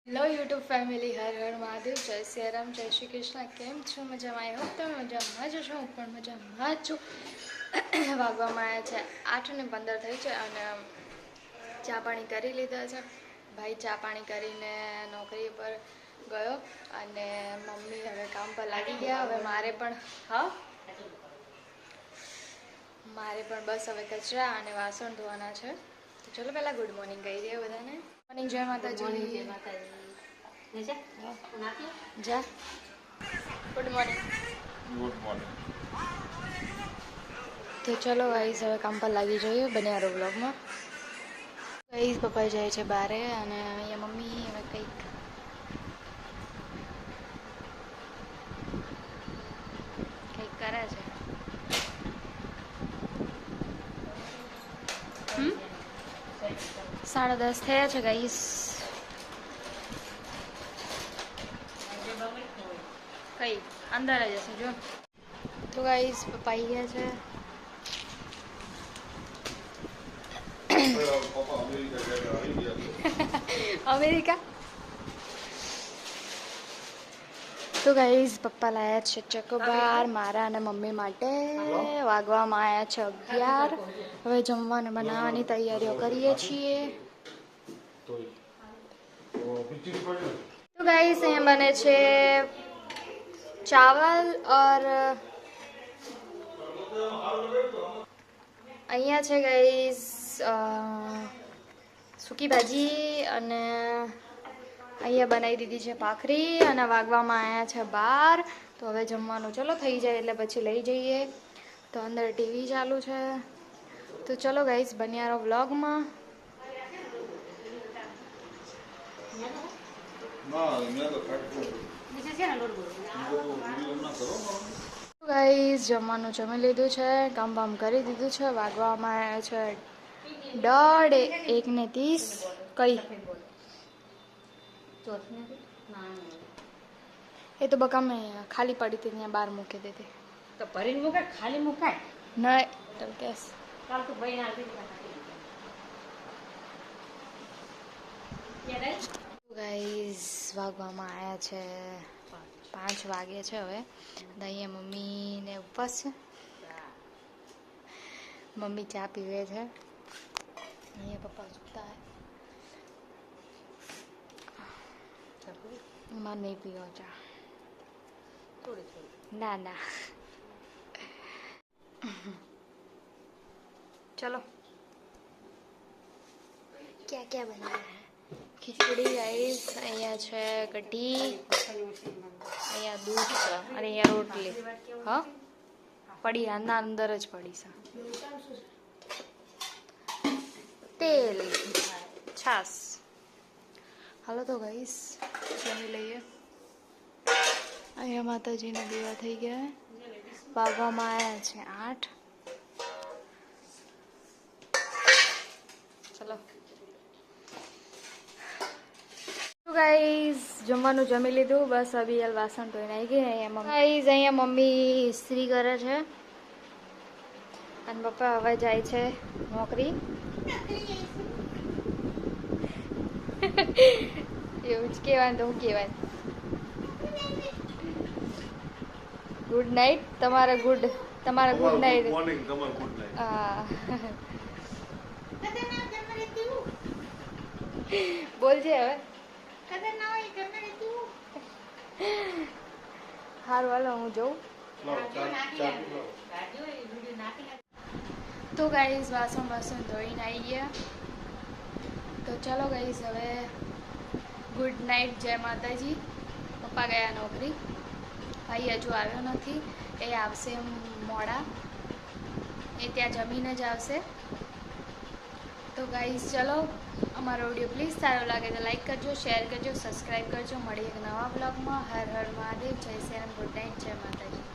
Hello YouTube family, Har Har Mahadev, જય સિયારામ, જય શ્રી કૃષ્ણ. કેમ છો? મજામાં? આવ્યો તમે મજામાં જ છો? હું પણ મજામાં જ છું. વાગવામાં આવ્યા છે 8:15 થઈ છે અને ચા પાણી કરી લીધા છે. ભાઈ ચા પાણી કરીને નોકરી પર ગયો અને મમ્મી હવે કામ પર લાગી ગયા. હવે મારે પણ બસ હવે કચરા અને વાસણ ધોવાના છે. તો ચલો પહેલાં ગુડ મોર્નિંગ કહી દઈએ બધાને. મોર્નિંગ, જય માતાજી. જા ગુડ મોર્નિંગ. તો ચલો ગાઈસ, હવે કામ પર લાગી જોઈએ. બન્યા રહો બ્લોગમાં. ગાઈસ, પપ્પા જાય છે બારે અને અહીંયા મમ્મી હવે કંઈક કરે છે. 10:30 થયા છે ગાઈસ. કઈ અંદર જ હશે જો. તો ગાઈસ, પપ્પા આવી ગયા છે. અમેરિકા. તો ગાઈસ, પપ્પા લાયા છે ચોકોબાર મારા અને મમ્મી માટે. વાગવામાં આવ્યા છે 11. હવે જમવાનું બનાવવાની તૈયારીઓ કરીએ છીએ. તો ગાઈસ, અહીંયા બને છે ચાવલ और અહીંયા છે ગાઈસ સૂકી ભાજી અને અહીંયા બનાવી દીધી છે ભાખરી અને વાગવામાં આવ્યા છે 12. તો હવે જમવાનું ચલો થઈ જાય એટલે પછી લઈ જઈએ. તો અંદર ટીવી ચાલુ છે. તો ચલો ગાઈસ, બન્યા રહો વ્લોગમાં. ગાઈસ, જમવાનું જમી લીધું છે, કામ બામ કરી દીધું છે. વાગવામાં આવ્યા છે 1:30. કઈ એ તો બકા મેં ખાલી પડી હતી ત્યાં બહાર મૂકી દીધી. તો ભરીને મુકાય, ખાલી મુકાય નહીં તો કેસ. કાલ તો ભાઈ ના ગાઈસ, વાગવામાં આવ્યા છે 5 વાગે છે હવે. અહીંયા મમ્મીને ઉપવાસ છે. મમ્મી ચા પીવે છે. અહીંયા પપ્પા સૂતા મારે નહીં પીવો ચા. ના ના ચલો. क्या क्या बना है? खिचड़ी गाइस, અહીંયા છે કઢી, અહીંયા દૂધ છે અને અહીંયા રોટલી. હા, પડી આના અંદર જ પડી છે. તેલ, છાસ. હાલો તો ગાઈસ, જમી લઈએ. અહીંયા માતાજીના દીવા થઈ ગયા. વાગવામાં આવ્યા છે 8. ચલો ગાઈસ, જમવાનું જમી લીધું. બસ અભી હાલ વાસણ ધોઈને આવી ગઈ. અહીંયા મમ્મી ઇસ્ત્રી કરે છે અને પપ્પા હવે જાય છે નોકરી. એવું જ કહેવાય તો હું કહેવાય. Good night. તમારા ગુડ નાઇટ. હા, બોલજે હવે. હારું હાલો, હું જઉં. તો ગાઈસ, વાસણ ધોઈને આવી ગયા. તો ચલો ગાઈસ, હવે ગુડ નાઇટ, જય માતાજી. પપ્પા ગયા નોકરી. ભાઈ હજુ આવ્યો નથી. એ આવશે મોડા. એ ત્યાં જમીને જ આવશે. તો ગાઈસ ચલો, અમારો વિડીયો પ્લીઝ સારો લાગે તો લાઈક કરજો, શેર કરજો, સબસ્ક્રાઈબ કરજો. મળીએ એક નવા બ્લોગમાં. હર હર મહાદેવ, જય શ્રી રામ, ગુડ નાઇટ, જય માતાજી.